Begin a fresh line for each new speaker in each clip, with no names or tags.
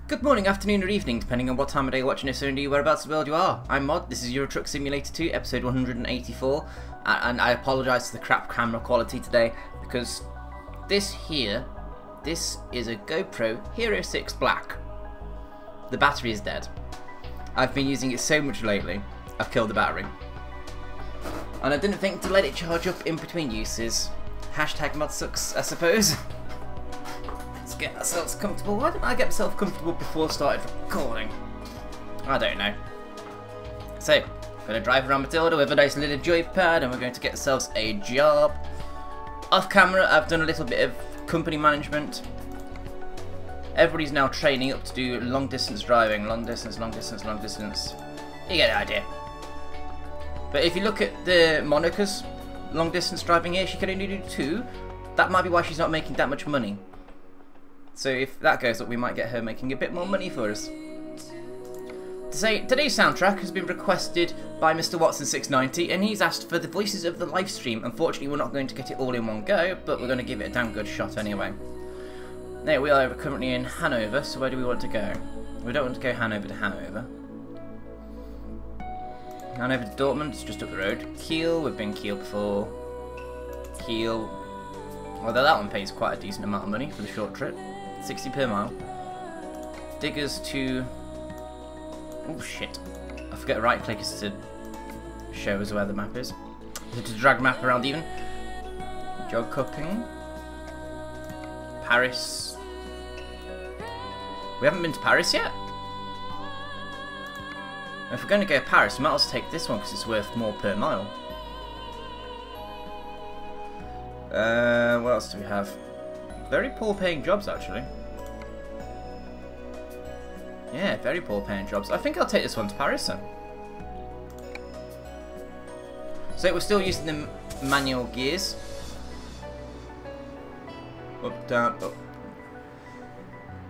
Good morning, afternoon or evening, depending on what time of day you're watching this or indeed whereabouts in the world you are. I'm MoD, this is Euro Truck Simulator 2, episode 184, and I apologise for the crap camera quality today, because this is a GoPro Hero 6 Black. The battery is dead. I've been using it so much lately, I've killed the battery. And I didn't think to let it charge up in between uses. Hashtag mod sucks, I suppose. Let's get ourselves comfortable. Why didn't I get myself comfortable before I started recording? I don't know. So, I'm going to drive around Matilda with a nice little joypad and we're going to get ourselves a job. Off camera, I've done a little bit of company management. Everybody's now training up to do long distance driving. Long distance, long distance, long distance. You get the idea. But if you look at the Monica's long distance driving here, she can only do 2. That might be why she's not making that much money. So if that goes up, we might get her making a bit more money for us. Today's soundtrack has been requested by Mr. Watson690, and he's asked for the voices of the live stream. Unfortunately, we're not going to get it all in one go, but we're going to give it a damn good shot anyway. Now, we are currently in Hanover, so where do we want to go? We don't want to go Hanover to Hanover. Hanover to Dortmund, it's just up the road. Kiel, we've been Kiel before. Kiel, although that one pays quite a decent amount of money for the short trip. 60 per mile. Diggers to... oh shit. I forget right click is to show us where the map is. To drag map around even. Jog cooking. Paris. We haven't been to Paris yet? If we're going to go to Paris, we might also take this one because it's worth more per mile. What else do we have? Very poor paying jobs actually. Yeah, very poor paying jobs. I think I'll take this one to Paris then. So we're still using the manual gears. Up, down, up.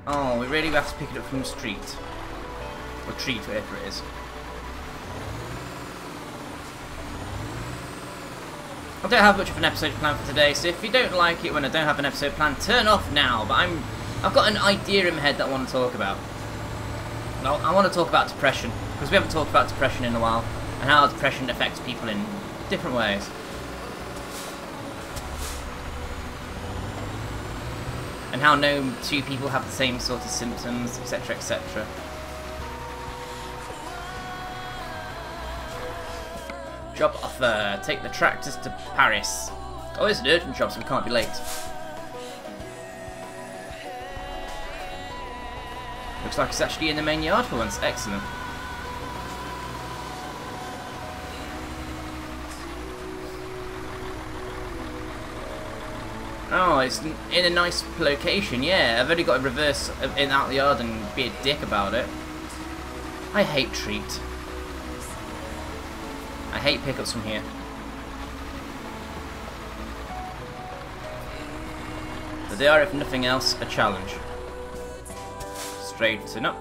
Oh, we really have to pick it up from the street. Or treat, whatever it is. I don't have much of an episode planned for today, so if you don't like it when I don't have an episode planned, turn off now. But I've got an idea in my head that I want to talk about. I want to talk about depression, because we haven't talked about depression in a while, and how depression affects people in different ways. And how no two people have the same sort of symptoms, etc, etc. Job offer. Take the tractors to Paris. Oh, it's an urgent job, so we can't be late. Looks like it's actually in the main yard for once. Excellent. Oh, it's in a nice location, yeah. I've only got to reverse in out the yard and be a dick about it. I hate treat. I hate pickups from here. But they are, if nothing else, a challenge. Straighten up.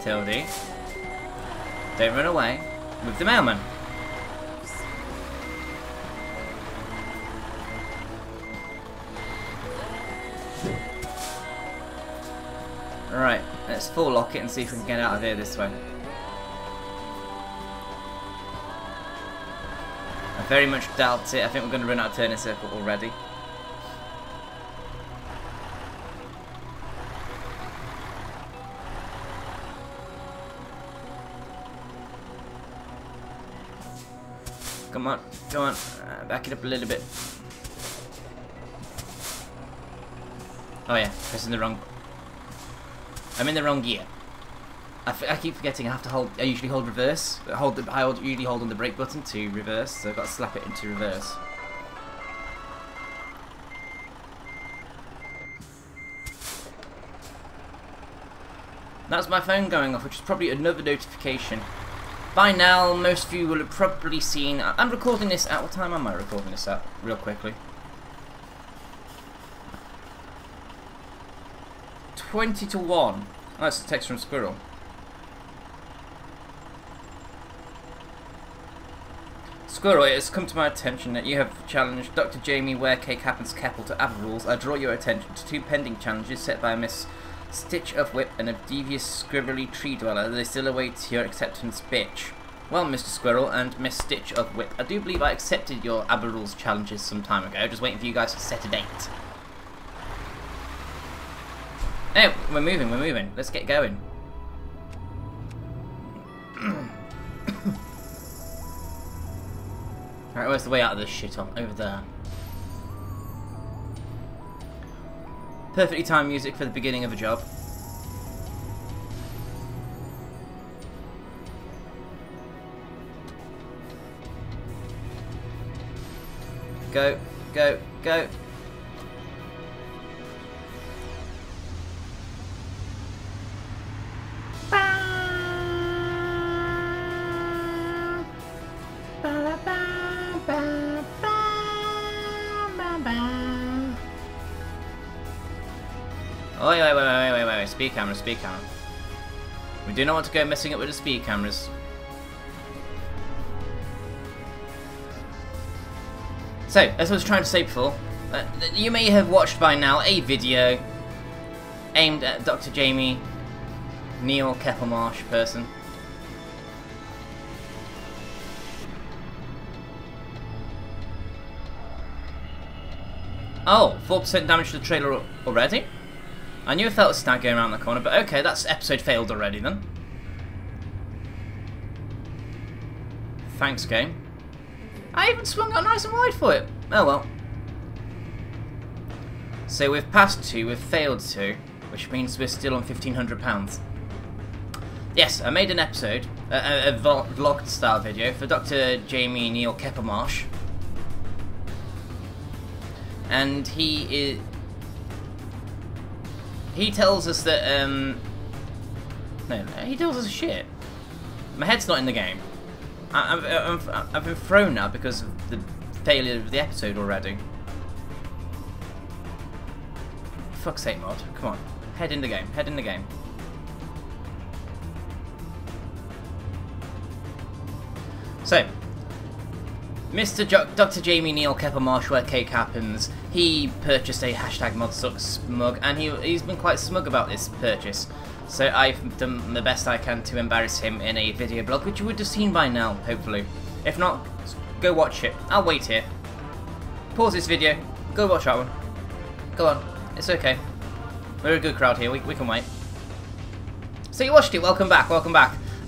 Tildy. Don't run away with the mailman. Alright, let's full lock it and see if we can get out of here this way. I very much doubt it. I think we're going to run out of turning circle already. Come on, come on. Back it up a little bit. Oh yeah, pressing the wrong... I'm in the wrong gear. I keep forgetting I have to hold... I usually hold reverse. I usually hold on the brake button to reverse, so I've got to slap it into reverse. That's my phone going off, which is probably another notification. By now, most of you will have probably seen... I'm recording this at... What time am I recording this at? Real quickly. 20 to 1. Oh, that's a text from Squirrel. Squirrel, it has come to my attention that you have challenged Dr. Jamie Where Cake Happens Keppel to ABBA rules. I draw your attention to 2 pending challenges set by Miss Stitch of Whip and a devious scribbly tree dweller. They still await your acceptance, bitch. Well, Mr. Squirrel and Miss Stitch of Whip, I do believe I accepted your ABBA rules challenges some time ago. Just waiting for you guys to set a date. Oh, we're moving. Let's get going. Alright, where's the way out of this shit on? Over there. Perfectly timed music for the beginning of a job. Go, go, go. Oh, wait, speed camera. We do not want to go messing up with the speed cameras. So, as I was trying to say before, you may have watched by now a video aimed at Dr. Jamie Neil Keppelmarsh person. Oh, 4% damage to the trailer already? I knew I felt a snag going around the corner, but okay, that's episode failed already then. Thanks, game. I even swung out nice and wide for it. Oh well. So we've passed 2, we've failed 2, which means we're still on £1,500. Yes, I made an episode, a vlogged style video for Dr. Jamie Neil Keppelmarsh. And he tells us that, no, he tells us shit. My head's not in the game. I've been thrown now because of the failure of the episode already. For fuck's sake, mod. Come on. Head in the game. Head in the game. So, Mr. Dr. Jamie Neil Keppelmarsh Where Cake Happens, he purchased a #ModSucks mug, and he's been quite smug about this purchase. So I've done the best I can to embarrass him in a video blog, which you would have seen by now, hopefully. If not, go watch it. I'll wait here. Pause this video, go watch that one. Go on, it's okay. We're a good crowd here, we can wait. So you watched it, welcome back.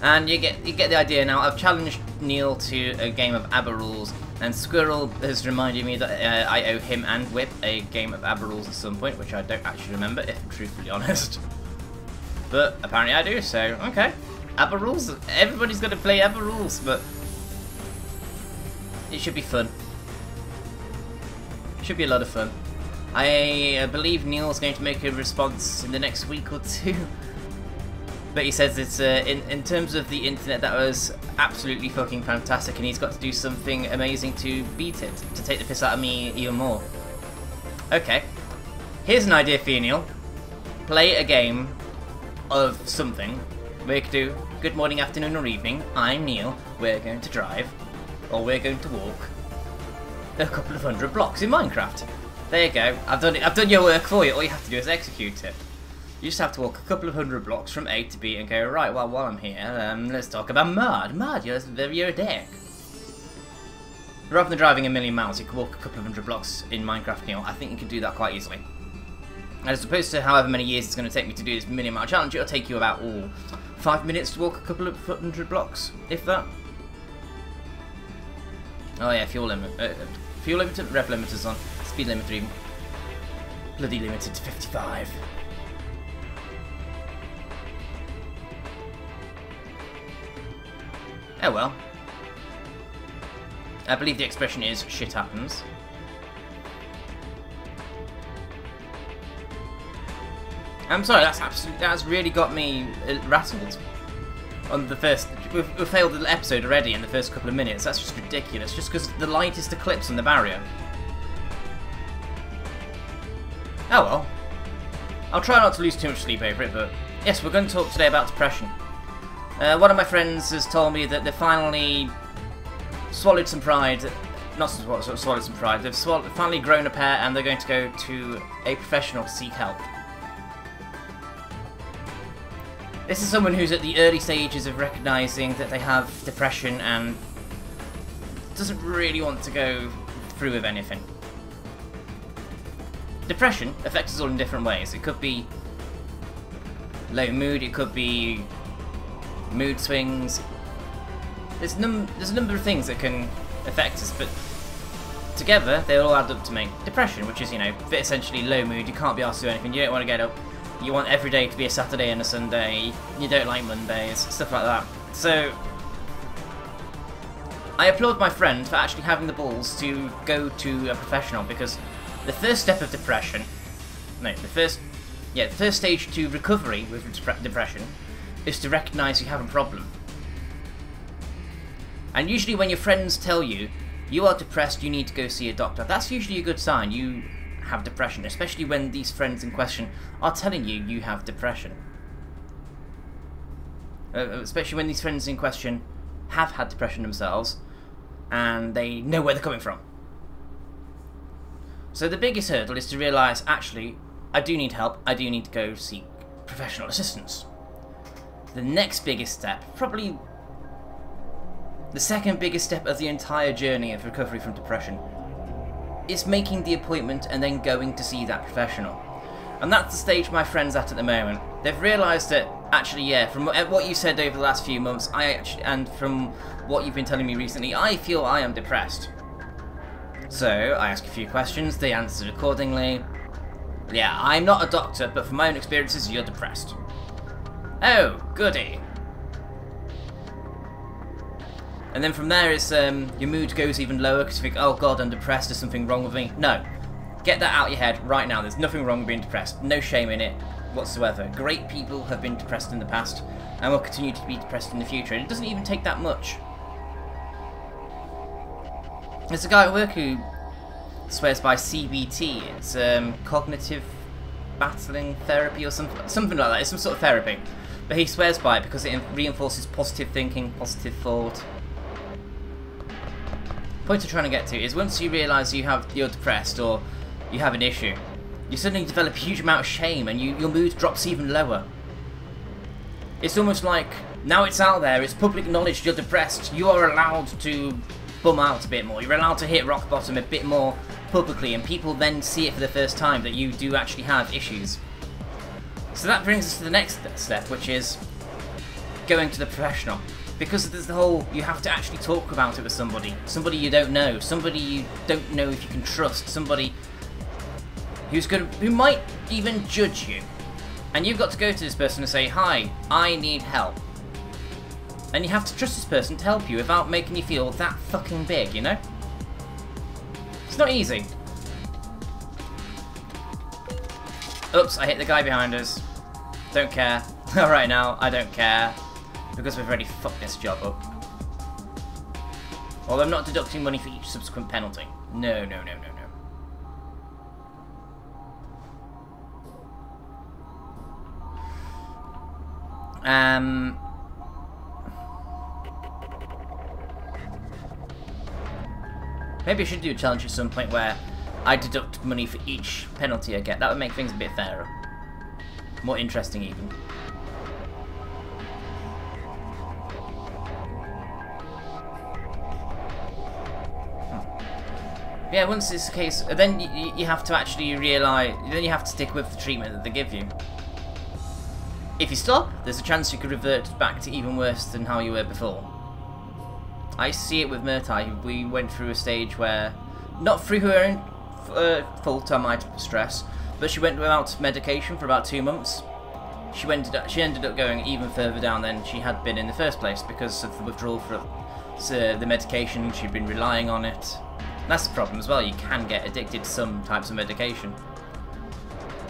And you get the idea now. I've challenged Neil to a game of ABBA rules, and Squirrel has reminded me that I owe him and Whip a game of ABBA rules at some point, which I don't actually remember, if I'm truthfully honest. But apparently I do, so okay. ABBA rules, everybody's got to play ABBA rules, but it should be fun. It should be a lot of fun. I believe Neil's going to make a response in the next week or 2. But he says it's, in terms of the internet, that was absolutely fucking fantastic, and he's got to do something amazing to beat it, to take the piss out of me even more. Okay. Here's an idea for you, Neil. Play a game of something. We could do good morning, afternoon, or evening. I'm Neil. We're going to drive, or we're going to walk a couple of 100 blocks in Minecraft. There you go. I've done it. I've done your work for you. All you have to do is execute it. You just have to walk a couple of 100 blocks from A to B and go, right, well, while I'm here, let's talk about MoD. MoD, you're a dick. Rather than driving a million miles, you can walk a couple of 100 blocks in Minecraft, Neil. I think you can do that quite easily. As opposed to however many years it's going to take me to do this million mile challenge, it'll take you about 5 minutes to walk a couple of 100 blocks, if that. Oh yeah, fuel limit, rev limiters on, speed limiter even. Bloody limited to 55. Oh well. I believe the expression is shit happens. I'm sorry, that's really got me rattled. On the first, we've failed the episode already in the first couple of minutes. That's just ridiculous. Just because the lightest eclipse on the barrier. Oh well. I'll try not to lose too much sleep over it, but yes, we're going to talk today about depression. One of my friends has told me that they're finally swallowed some pride. Not swallowed some pride. They've finally grown a pair, and they're going to go to a professional to seek help. This is someone who's at the early stages of recognising that they have depression and doesn't really want to go through with anything. Depression affects us all in different ways. It could be low mood, it could be mood swings. There's a number of things that can affect us, but together they all add up to make depression, which is, you know, essentially low mood. You can't be asked to do anything, you don't want to get up, you want every day to be a Saturday and a Sunday, you don't like Mondays, stuff like that. So I applaud my friend for actually having the balls to go to a professional, because the first step of depression, no, the first stage to recovery with depression is to recognise you have a problem. And usually when your friends tell you, you are depressed, you need to go see a doctor, that's usually a good sign you have depression, especially when these friends in question are telling you you have depression. Especially when these friends in question have had depression themselves, and they know where they're coming from. So the biggest hurdle is to realise, actually, I do need help, I do need to go seek professional assistance. The next biggest step, probably the second biggest step of the entire journey of recovery from depression, is making the appointment and then going to see that professional. And that's the stage my friend's at the moment. They've realised that, actually, yeah, from what you said over the last few months, and from what you've been telling me recently, I feel I am depressed. So, I ask a few questions, they answered accordingly. Yeah, I'm not a doctor, but from my own experiences, you're depressed. Oh, goody. And then from there, it's your mood goes even lower because you think, oh god, I'm depressed, there's something wrong with me. No. Get that out of your head right now. There's nothing wrong with being depressed. No shame in it whatsoever. Great people have been depressed in the past and will continue to be depressed in the future. And it doesn't even take that much. There's a guy at work who swears by CBT. It's cognitive battling therapy or something like that. It's some sort of therapy. But he swears by it because it reinforces positive thinking, positive thought. The point I'm trying to get to is once you realise you're depressed or you have an issue, you suddenly develop a huge amount of shame and your mood drops even lower. It's almost like, now it's out there, it's public knowledge you're depressed, you are allowed to bum out a bit more, you're allowed to hit rock bottom a bit more publicly, and people then see it for the first time that you do actually have issues. So that brings us to the next step, which is going to the professional. Because there's the whole, you have to actually talk about it with somebody you don't know, somebody you don't know if you can trust, somebody who might even judge you. And you've got to go to this person and say, hi, I need help. And you have to trust this person to help you without making you feel that fucking big, you know? It's not easy. Oops, I hit the guy behind us. Don't care. Alright now, I don't care. Because we've already fucked this job up. Although I'm not deducting money for each subsequent penalty. No, no, no, no, no. Maybe I should do a challenge at some point where I deduct money for each penalty I get. That would make things a bit fairer. More interesting even. Yeah, once it's the case, then you have to actually realise, then you have to stick with the treatment that they give you. If you stop, there's a chance you could revert back to even worse than how you were before. I see it with Murtai. We went through a stage where, not through her own fault, I might stress, but she went without medication for about 2 months. She ended up going even further down than she had been in the first place because of the withdrawal from the medication. She'd been relying on it. That's the problem as well, you can get addicted to some types of medication.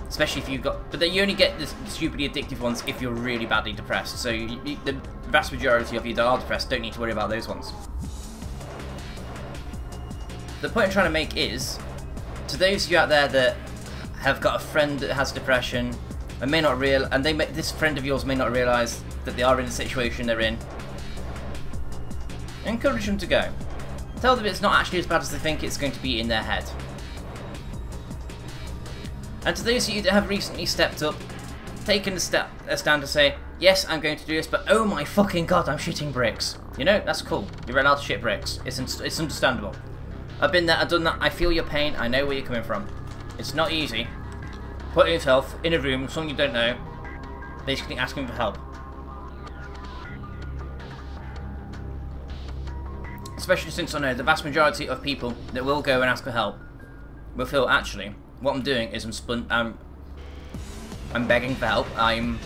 Especially if you've got... But then you only get the stupidly addictive ones if you're really badly depressed. So the vast majority of you that are depressed don't need to worry about those ones. The point I'm trying to make is, to those of you out there that have got a friend that has depression, and may not this friend of yours may not realise that they are in the situation they're in, encourage them to go. Tell them it's not actually as bad as they think it's going to be in their head. And to those of you that have recently stepped up, taken a stand to say, yes, I'm going to do this, but oh my fucking god, I'm shitting bricks. You know, that's cool. You're allowed to shit bricks. It's understandable. I've been there, I've done that, I feel your pain, I know where you're coming from. It's not easy. Putting yourself in a room with someone you don't know, basically asking for help. Especially since I know the vast majority of people that will go and ask for help will feel, actually, what I'm doing is I'm begging for help, I'm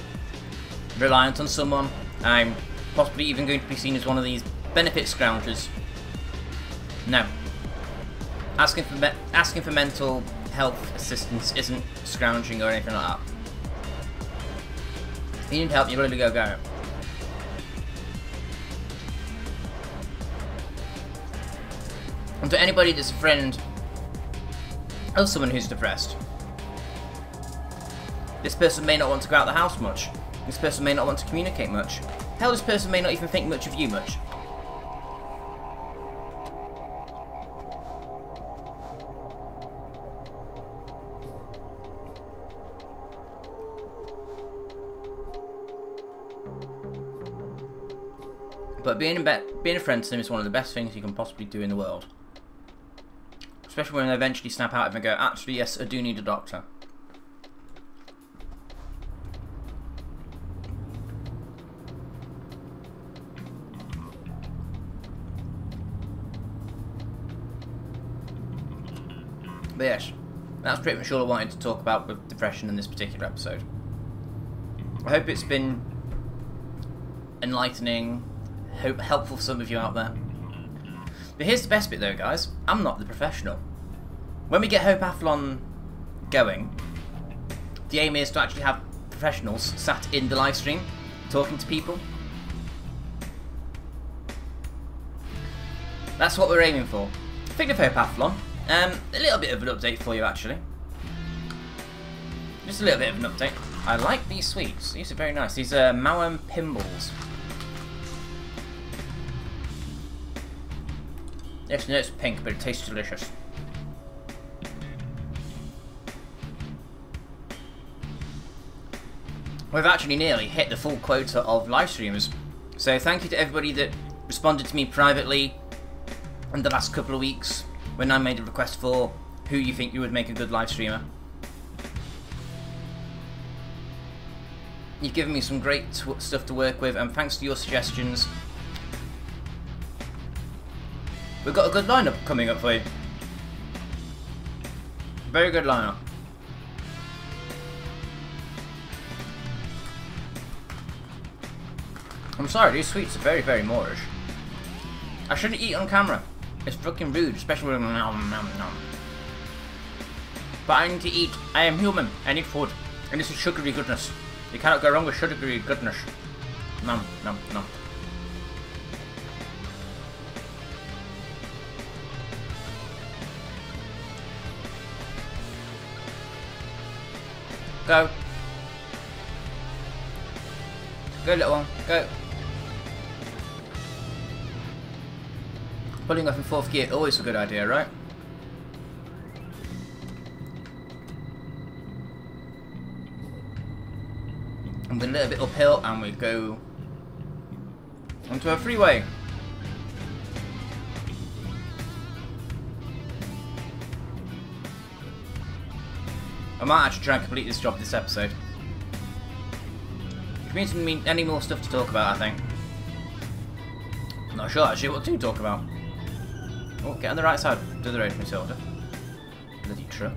reliant on someone, I'm possibly even going to be seen as one of these benefit scroungers. No. Asking for mental health assistance isn't scrounging or anything like that. If you need help, you're ready to go. And to anybody that's a friend of someone who's depressed, this person may not want to go out of the house much. This person may not want to communicate much. Hell, this person may not even think much of you much. But being a friend to them is one of the best things you can possibly do in the world. Especially when they eventually snap out of it and go, actually, yes, I do need a doctor. But yes, that's pretty much all I wanted to talk about with depression in this particular episode. I hope it's been enlightening, helpful for some of you out there. But here's the best bit though, guys. I'm not the professional. When we get Hopeathlon going, the aim is to actually have professionals sat in the live stream, talking to people. That's what we're aiming for. Speaking of Hopeathlon, a little bit of an update for you actually. Just a little bit of an update. I like these sweets. These are very nice. These are Mawam Pimbles. Yes, no, it's pink, but it tastes delicious. We've actually nearly hit the full quota of live streamers. So thank you to everybody that responded to me privately in the last couple of weeks when I made a request for who you think you would make a good live streamer. You've given me some great stuff to work with, and thanks to your suggestions, we've got a good lineup coming up for you. Very good lineup. I'm sorry, these sweets are very, very Moorish. I shouldn't eat on camera. It's fucking rude, especially when nom nom nom. But I need to eat. I am human. I need food. And this is sugary goodness. You cannot go wrong with sugary goodness. Nom nom nom. Go. Go, little one. Go. Pulling off in 4th gear, always a good idea, right? And a little bit uphill, and we go onto a freeway. I might actually try and complete this job this episode. Which means we need any more stuff to talk about, I think. I'm not sure actually what to talk about. Oh, get on the right side to the road, Matilda. Bloody truck.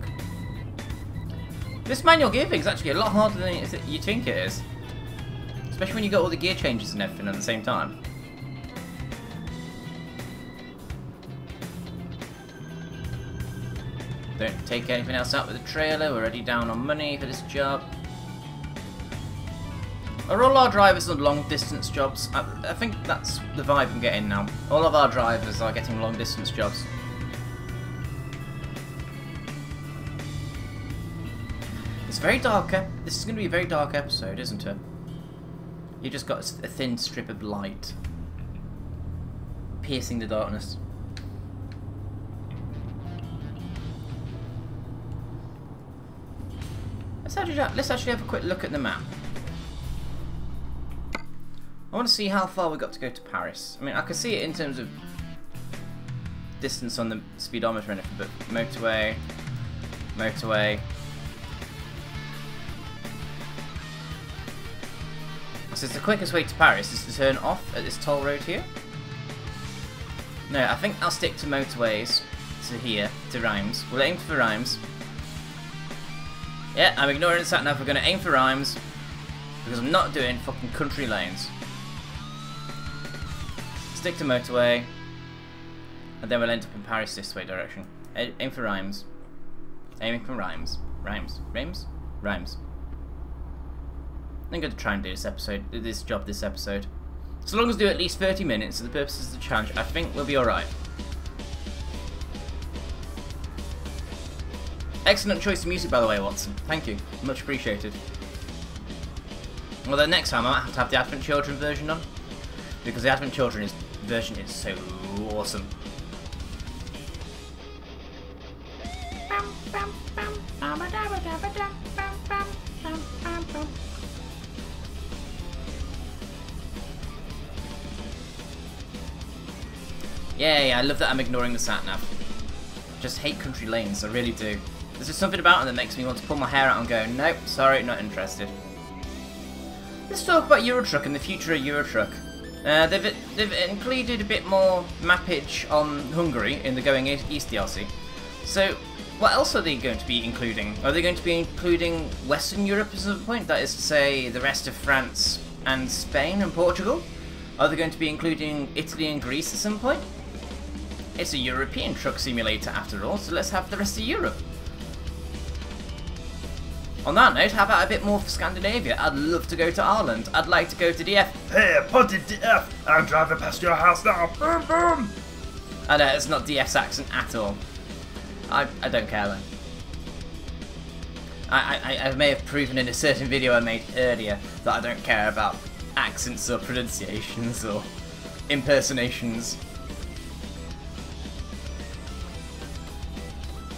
This manual gear thing is actually a lot harder than you think it is. Especially when you got all the gear changes and everything at the same time. Don't take anything else out with the trailer, we're already down on money for this job. Are all our drivers on long distance jobs? I think that's the vibe I'm getting now. All of our drivers are getting long distance jobs. It's very dark. This is going to be a very dark episode, isn't it? You just got a thin strip of light piercing the darkness. Let's actually have a quick look at the map. I want to see how far we got to go to Paris. I mean, I can see it in terms of distance on the speedometer and everything, but motorway, motorway. So the quickest way to Paris is to turn off at this toll road here. No, I think I'll stick to motorways to here, to Reims. We'll aim for Reims. Yeah, I'm ignoring the sat nav. We're going to aim for Reims because I'm not doing fucking country lanes. Stick to motorway, and then we'll end up in Paris this way direction. Aim for Reims. Aiming for Reims. Reims. Reims? Reims. I'm going to try and do this job this episode. So long as we do at least 30 minutes for the purposes of the challenge, I think we'll be alright. Excellent choice of music, by the way, Watson. Thank you. Much appreciated. Well, then next time I might have to have the Advent Children version on, because the Advent Children version is so awesome. Yeah, I love that I'm ignoring the sat nav. Just hate country lanes, I really do. There's just something about them that makes me want to pull my hair out and go, nope, sorry, not interested. Let's talk about Eurotruck and the future of Eurotruck. They've included a bit more mappage on Hungary in the Going East DLC. So, what else are they going to be including? Are they going to be including Western Europe at some point? That is to say, the rest of France and Spain and Portugal? Are they going to be including Italy and Greece at some point? It's a European truck simulator after all, so let's have the rest of Europe. On that note, how about a bit more for Scandinavia? I'd love to go to Ireland. I'd like to go to DF.
Hey, punted DF! I'm driving past your house now. Boom, boom!
I know, it's not DF's accent at all. I don't care though. I may have proven in a certain video I made earlier that I don't care about accents or pronunciations or impersonations.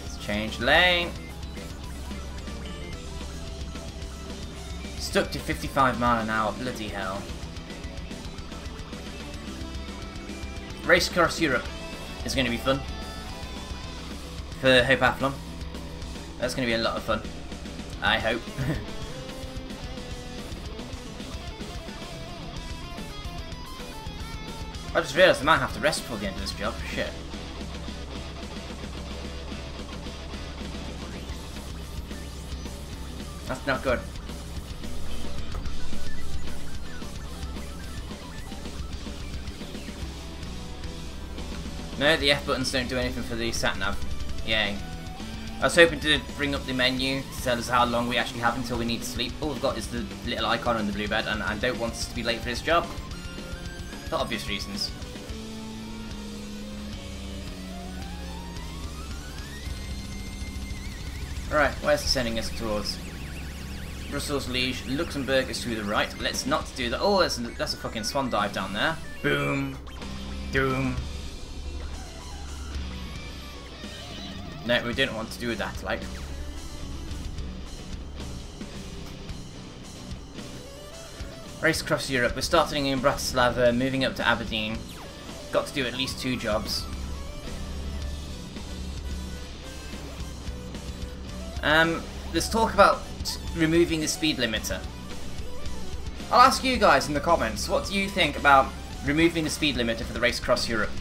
Let's change lane. Stuck to 55 mile an hour, bloody hell. Race across Europe is going to be fun. For Hopathlon. That's going to be a lot of fun. I hope. I just realised I might have to rest before the end of this job. Shit. That's not good. No, the F buttons don't do anything for the sat-nav. Yay. I was hoping to bring up the menu to tell us how long we actually have until we need to sleep. All we've got is the little icon on the blue bed, and I don't want us to be late for this job. For obvious reasons. Alright, where's it sending us towards? Brussels, Liège, Luxembourg is to the right. Let's not do that. Oh, that's a fucking swan dive down there. Boom. Doom. No, we didn't want to do that, like. Race across Europe. We're starting in Bratislava, moving up to Aberdeen. Got to do at least 2 jobs. Let's talk about removing the speed limiter. I'll ask you guys in the comments, what do you think about removing the speed limiter for the race across Europe?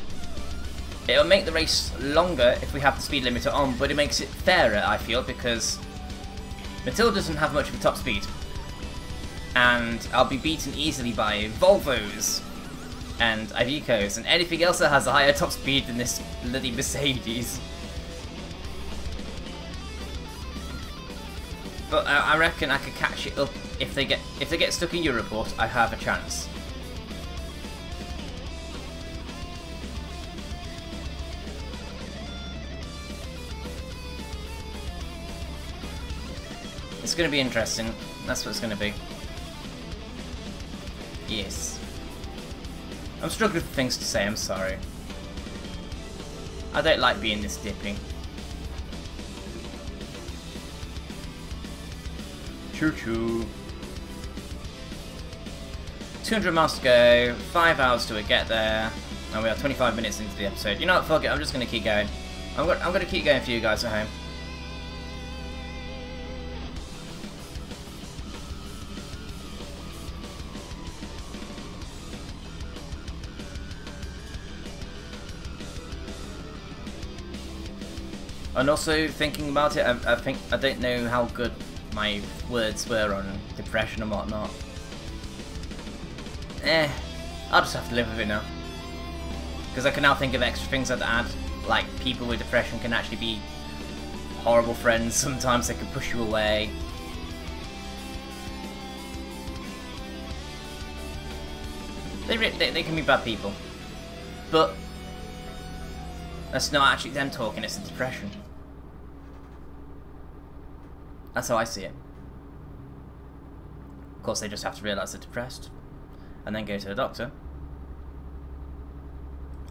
It'll make the race longer if we have the speed limiter on, but it makes it fairer, I feel, because Matilda doesn't have much of a top speed. And I'll be beaten easily by Volvos and Ivecos and anything else that has a higher top speed than this bloody Mercedes. But I reckon I could catch it up if they get stuck in Europort. I have a chance. It's going to be interesting. That's what it's going to be. Yes. I'm struggling for things to say, I'm sorry. I don't like being this dippy. Choo choo. 200 miles to go, 5 hours till we get there, and we are 25 minutes into the episode. You know what, fuck it, I'm just going to keep going. I'm going to keep going for you guys at home. And also, thinking about it, I don't know how good my words were on depression and whatnot. I'll just have to live with it now. Because I can now think of extra things I'd add, like people with depression can actually be horrible friends, sometimes they can push you away. They can be bad people. But that's not actually them talking, it's the depression. That's how I see it. Of course, they just have to realise they're depressed, and then go to the doctor,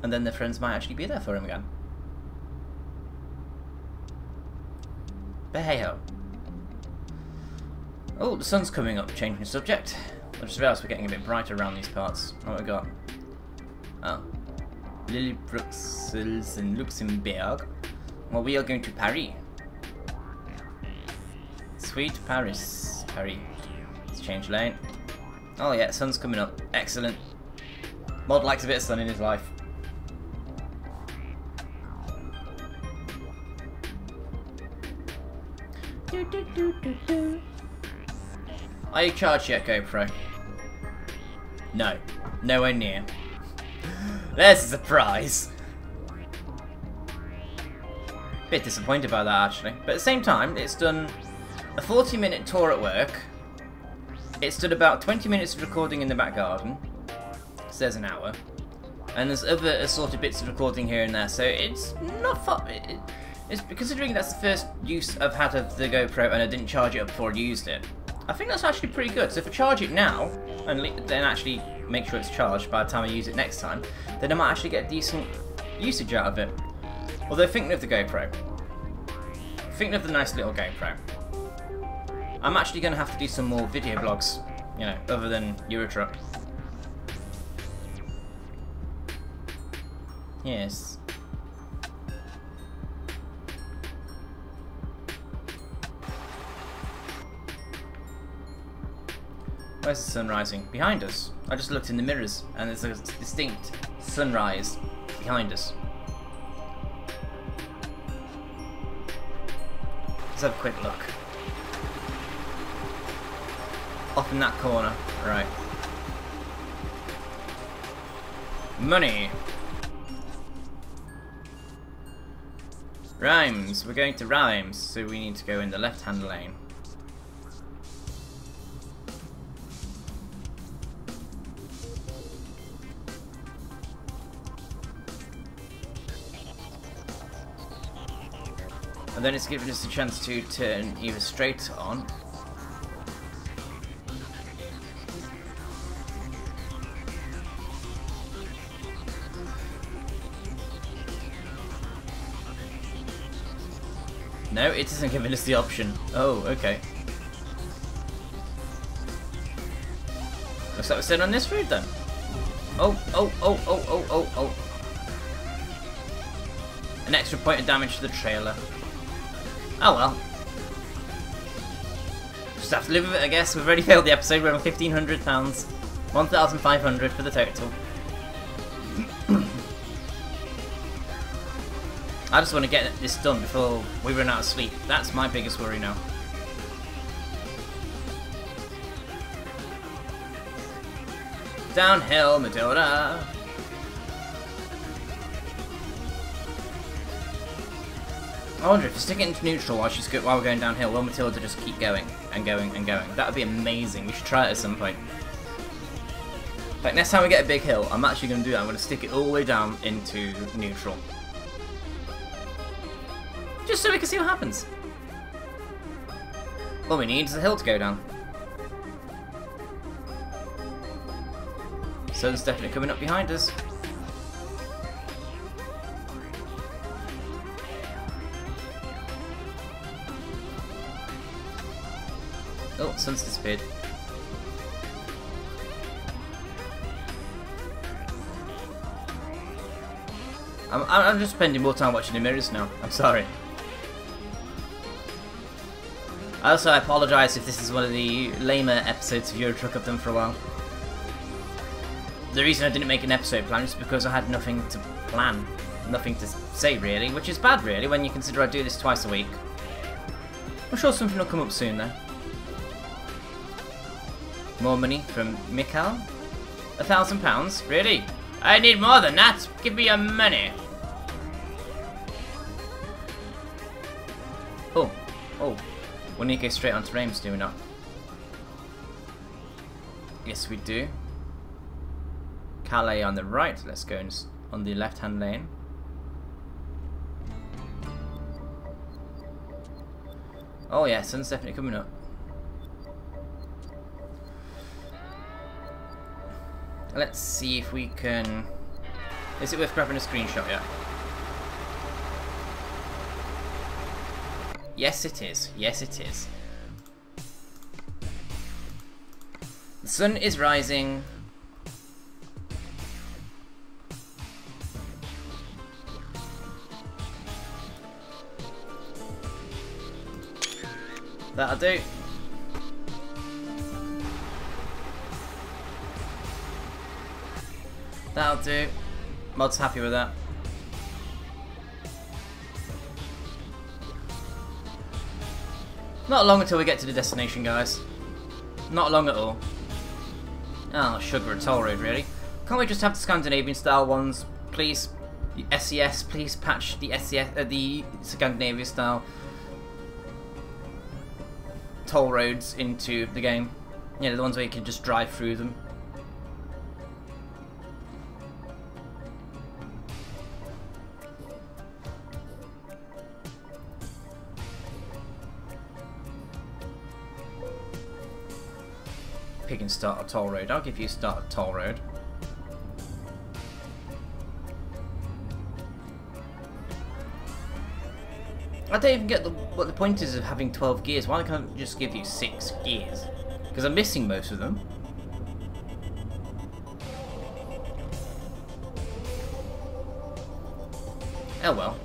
and then their friends might actually be there for him again. But hey ho. Oh, the sun's coming up, changing the subject. I just realised we're getting a bit brighter around these parts. What have we got? Oh. Lily, Bruxelles and Luxembourg. Well, we are going to Paris. Sweet Paris. Paris. Let's change lane. Oh yeah, sun's coming up. Excellent. Mod likes a bit of sun in his life. Are you charged yet, GoPro? No. Nowhere near. There's a surprise. Bit disappointed by that actually. But at the same time, it's done a 40-minute tour at work. It's done about 20 minutes of recording in the back garden. So there's an hour. And there's other assorted bits of recording here and there. So it's not far. It's considering that's the first use I've had of the GoPro and I didn't charge it up before I used it. I think that's actually pretty good. So if I charge it now and then actually make sure it's charged by the time I use it next time, then I might actually get decent usage out of it. Although thinking of the GoPro, thinking of the nice little GoPro, I'm actually going to have to do some more video vlogs, you know, other than Eurotruck. Yes. Where's the sun rising? Behind us. I just looked in the mirrors and there's a distinct sunrise behind us. Let's have a quick look. Off in that corner. Right. Money. Rhymes. We're going to Rhymes, so we need to go in the left-hand lane. And then it's given us a chance to turn either straight on . No, it isn't giving us the option. Oh, okay. Looks like we're staying on this route then. Oh. An extra point of damage to the trailer. Oh well. Just have to live with it, I guess. We've already failed the episode. We're on £1,500. 1,500 for the total. I just want to get this done before we run out of sleep. That's my biggest worry now. Downhill, Matilda. I wonder if you stick it into neutral while we're going downhill, will Matilda just keep going and going and going? That would be amazing. We should try it at some point. Like next time we get a big hill, I'm actually going to do that. I'm going to stick it all the way down into neutral. Just so we can see what happens. All we need is a hill to go down. Sun's definitely coming up behind us. Oh, sun's disappeared. I'm just spending more time watching the mirrors now. I'm sorry. Also, I apologise if this is one of the lamer episodes of Euro Truck I've done for a while. The reason I didn't make an episode plan is because I had nothing to plan. Nothing to say, really, which is bad, really, when you consider I do this twice a week. I'm sure something will come up soon, though. More money from Mikhail? £1,000? Really? I need more than that! Give me your money! Oh. Oh. We need to go straight onto Reims, do we not? Yes, we do. Calais on the right. Let's go on the left-hand lane. Oh yeah, sun's definitely coming up. Let's see if we can... Is it worth grabbing a screenshot yet? Yes it is. Yes it is. The sun is rising. That'll do. That'll do. Mod's happy with that. Not long until we get to the destination, guys. Not long at all. Oh, sugar, a toll road, really. Can't we just have the Scandinavian style ones, please? The SES, please patch the SES, the Scandinavian style toll roads into the game. You know, the ones where you can just drive through them. Pick and start a toll road. I'll give you start a toll road. I don't even get what the point is of having 12 gears. Why can't I just give you 6 gears? Because I'm missing most of them. Oh well.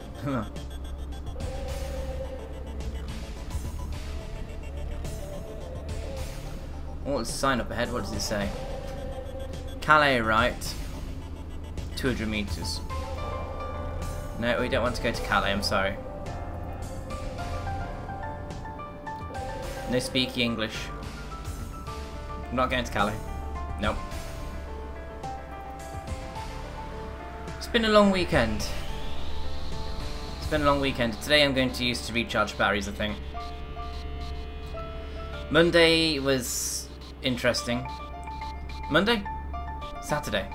Oh, let's sign up ahead. What does it say? Calais right. 200 meters. No, we don't want to go to Calais. I'm sorry. No speaky English. I'm not going to Calais. Nope. It's been a long weekend. It's been a long weekend. Today I'm going to use to recharge batteries, I think. Monday was interesting. Monday? Saturday.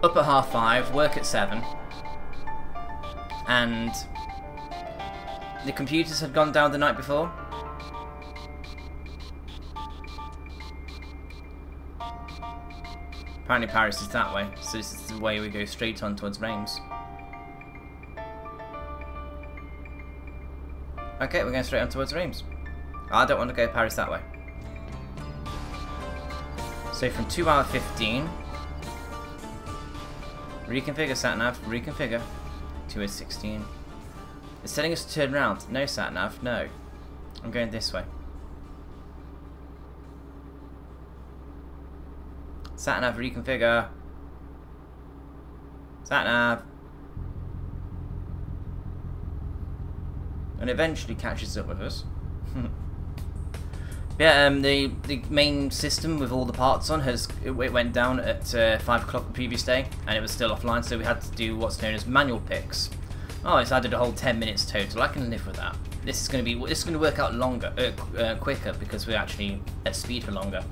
Up at 5:30, work at 7. And the computers had gone down the night before. Apparently Paris is that way, so this is the way we go straight on towards Reims. Okay, we're going straight on towards Reims. I don't want to go Paris that way. So from 2 hour 15, reconfigure satnav, reconfigure, 2 hour 16. It's telling us to turn around. No satnav, no. I'm going this way. Satnav, reconfigure. Satnav. And eventually catches up with us. Yeah, the main system with all the parts on it went down at 5 o'clock the previous day, and it was still offline, so we had to do what's known as manual picks. Oh, it's added a whole 10 minutes total. I can live with that. This is going to work out longer, quicker, because we're actually at speed for longer.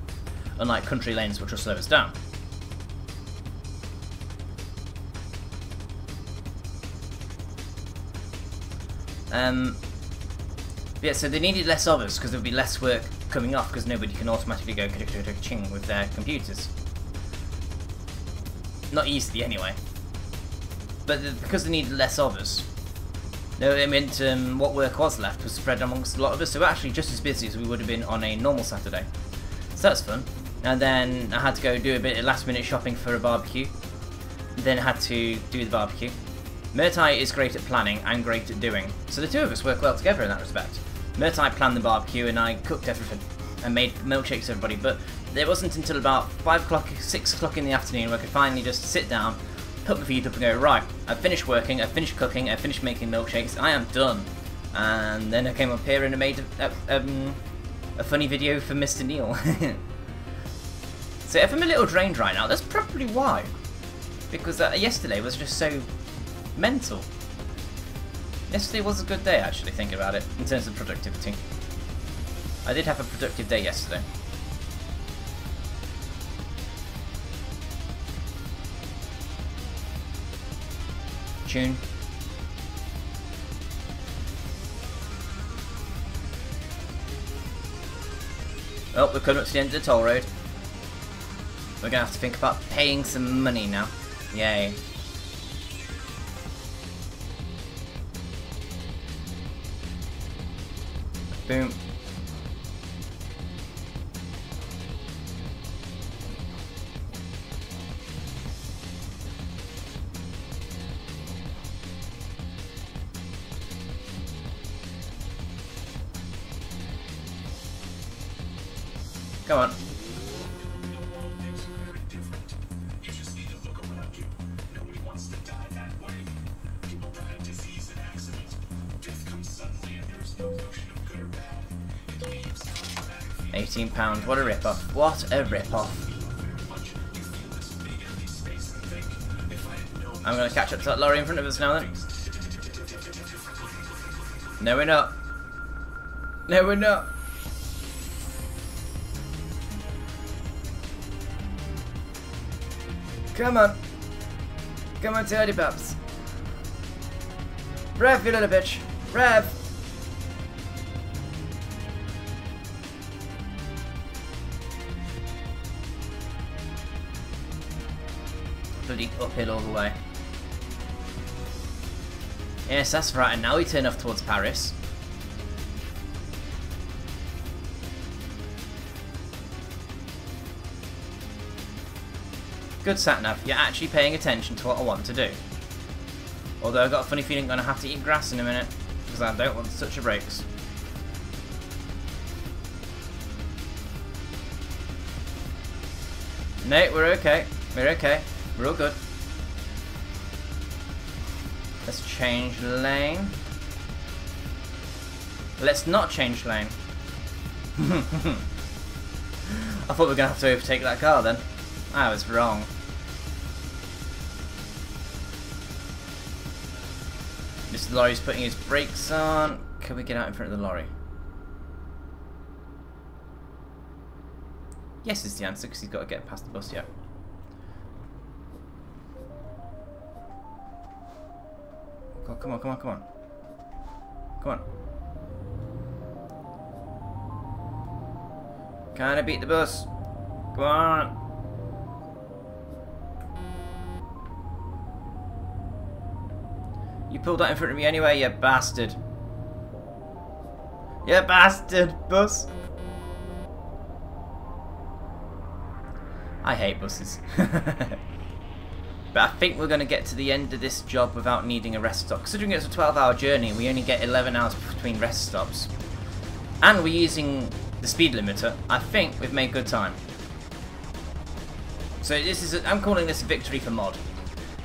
Unlike country lanes, which will slow us down. Yeah, so they needed less of us because there would be less work coming off because nobody can automatically go ching with their computers. Not easily, anyway. But because they needed less of us, No, it meant what work was left was spread amongst a lot of us, so we're actually just as busy as we would have been on a normal Saturday. So that's fun. And then I had to go do a bit of last minute shopping for a barbecue. Then I had to do the barbecue. Murtai is great at planning, I'm great at doing. So the two of us work well together in that respect. Murtai planned the barbecue and I cooked everything and made milkshakes for everybody, but it wasn't until about 5 o'clock, 6 o'clock in the afternoon where I could finally just sit down, put my feet up and go, right, I've finished working, I've finished cooking, I've finished making milkshakes, I am done. And then I came up here and I made a funny video for Mr. Neil. So if I'm a little drained right now, that's probably why. Because yesterday was just so mental. Yesterday was a good day, actually, thinking about it, in terms of productivity. I did have a productive day yesterday. Tune. Oh, we're coming up to the end of the toll road. We're going to have to think about paying some money now. Yay. Boom. Come on. £18, what a rip-off. What a rip-off. I'm going to catch up to that lorry in front of us now then. No, we're not. No, we're not. Come on. Come on, Teddy Bubs. Rev, you little bitch. Rev. Bloody uphill all the way. Yes, that's right, and now we turn off towards Paris. Good sat-nav, you're actually paying attention to what I want to do. Although I've got a funny feeling I'm going to have to eat grass in a minute, because I don't want to touch the brakes. No, we're okay. We're okay. We're all good. Let's change lane. Let's not change lane. I thought we were going to have to overtake that car then. I was wrong. This lorry's putting his brakes on. Can we get out in front of the lorry? Yes is the answer, because he's got to get past the bus yet. Oh, come on, come on, come on. Come on. Can I beat the bus? Come on. You pulled that in front of me anyway, you bastard. You bastard, bus. I hate buses. But I think we're going to get to the end of this job without needing a rest stop. Considering it's a 12-hour journey, we only get 11 hours between rest stops. And we're using the speed limiter. I think we've made good time. So this is I'm calling this a victory for MoD.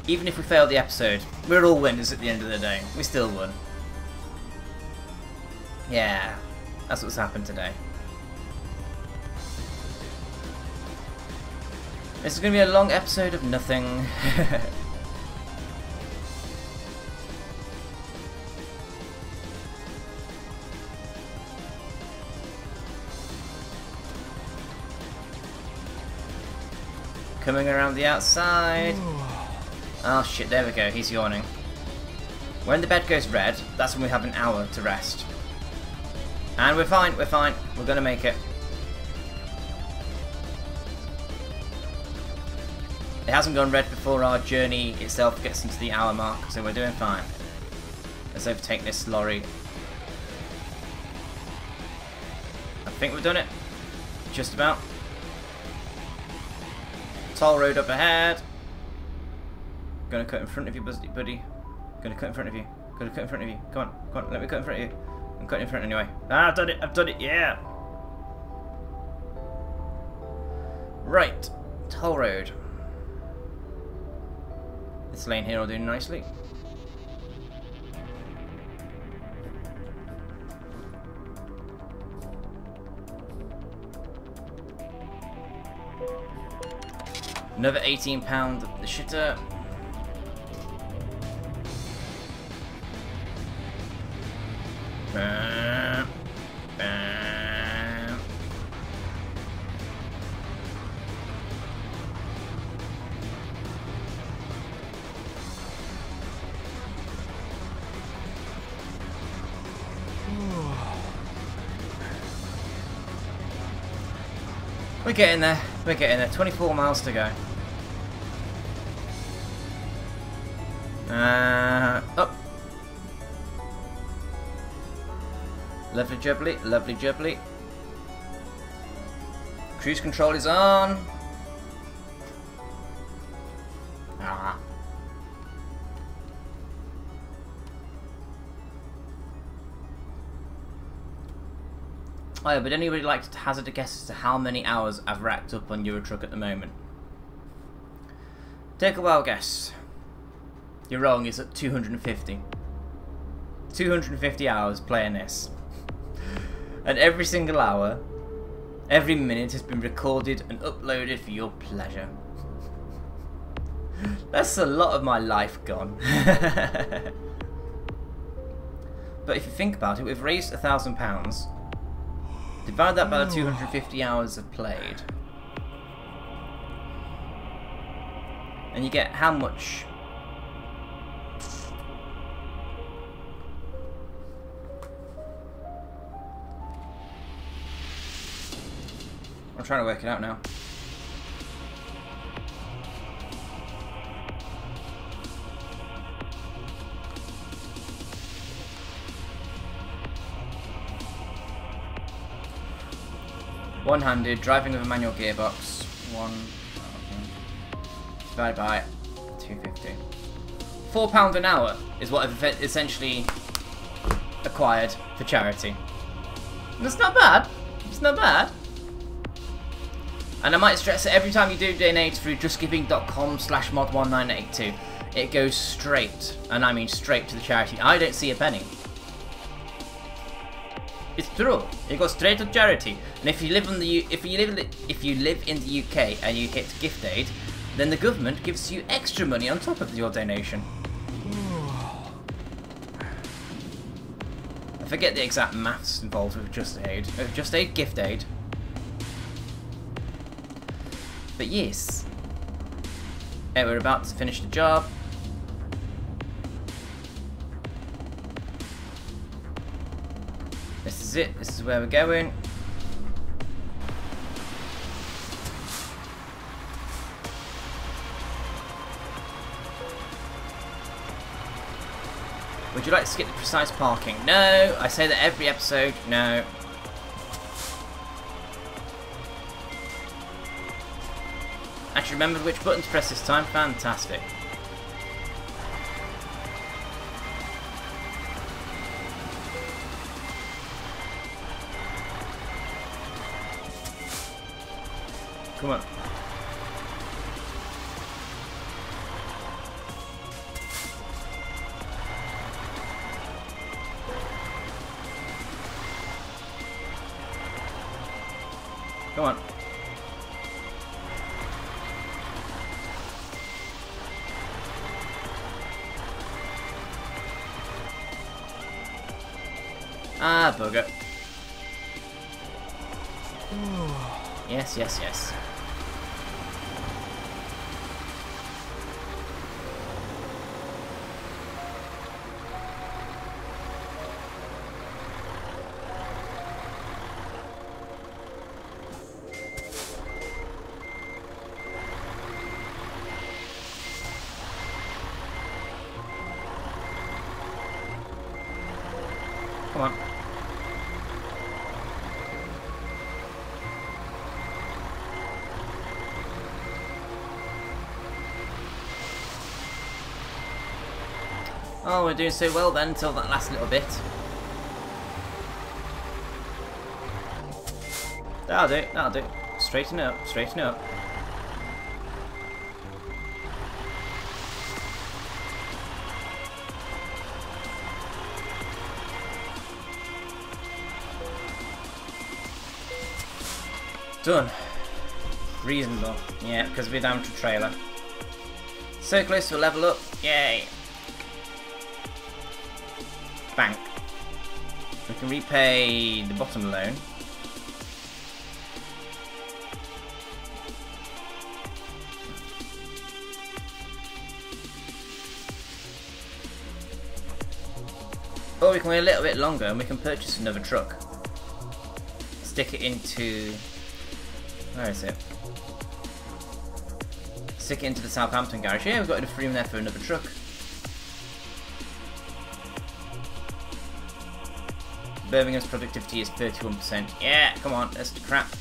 Even if we fail the episode, we're all winners at the end of the day. We still won. Yeah, that's what's happened today. This is going to be a long episode of nothing. Coming around the outside. Oh shit, there we go, he's yawning. When the bed goes red, that's when we have an hour to rest. And we're fine, we're fine. We're going to make it. It hasn't gone red before our journey itself gets into the hour mark, so we're doing fine. Let's overtake this lorry. I think we've done it. Just about. Toll road up ahead. Gonna cut in front of you, buddy. Gonna cut in front of you. Gonna cut in front of you. Come on, come on, let me cut in front of you. I'm cutting in front anyway. Ah, I've done it, yeah! Right, toll road. This lane here will do nicely. Another £18 of the shitter. Bam, bam. We're getting there. We're getting there. 24 miles to go. Up. Lovely jubbly, lovely jubbly. Cruise control is on. Ah. Oh yeah, but anybody like to hazard a guess as to how many hours I've racked up on Euro Truck at the moment? Take a wild guess. You're wrong, it's at 250. 250 hours playing this. And every single hour, every minute has been recorded and uploaded for your pleasure. That's a lot of my life gone. But if you think about it, we've raised £1,000. Divide that by the 250 hours I've played. And you get how much? I'm trying to work it out now. One-handed, driving with a manual gearbox. Divided by 250. £4 an hour is what I've essentially acquired for charity. That's not bad. It's not bad. And I might stress that every time you do donate through justgiving.com/mod1982, it goes straight, and I mean straight, to the charity. I don't see a penny. It's true. It goes straight to charity. And if you live in the UK and you hit gift aid, then the government gives you extra money on top of your donation. I forget the exact maths involved with Just Aid. Just Aid, gift aid. But yes, yeah, we're about to finish the job. This is it. This is where we're going. Would you like to skip the precise parking? No, I say that every episode. No. Actually remembered which button to press this time. Fantastic. Come on. Come on. Ah, bugger. Yes, yes, yes. Come on. Oh, we're doing so well then until that last little bit. That'll do, that'll do. Straighten up, straighten up. Done. Reasonable. Yeah, because we're down to trailer. So close to a level up. Yay. Bank. We can repay the bottom loan. Or we can wait a little bit longer and we can purchase another truck. Stick it into... Where is it? Stick it into the Southampton garage. Yeah, we've got enough room there for another truck. Birmingham's productivity is 31%. Yeah, come on, that's the crap.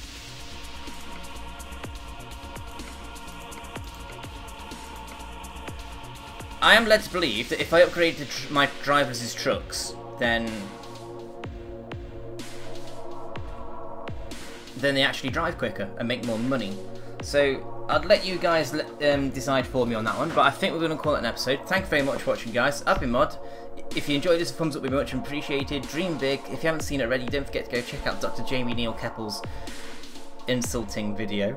I am led to believe that if I upgraded my drivers' trucks, then they actually drive quicker and make more money. So I'd let you guys decide for me on that one, but I think we're going to call it an episode. Thank you very much for watching, guys. I've been Mod. If you enjoyed this, a thumbs up would be much appreciated. Dream big. If you haven't seen it already, don't forget to go check out Dr. Jamie Neil Keppel's insulting video.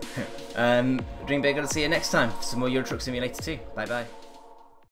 Dream big. I'll see you next time for some more Euro Truck Simulator 2. Bye bye.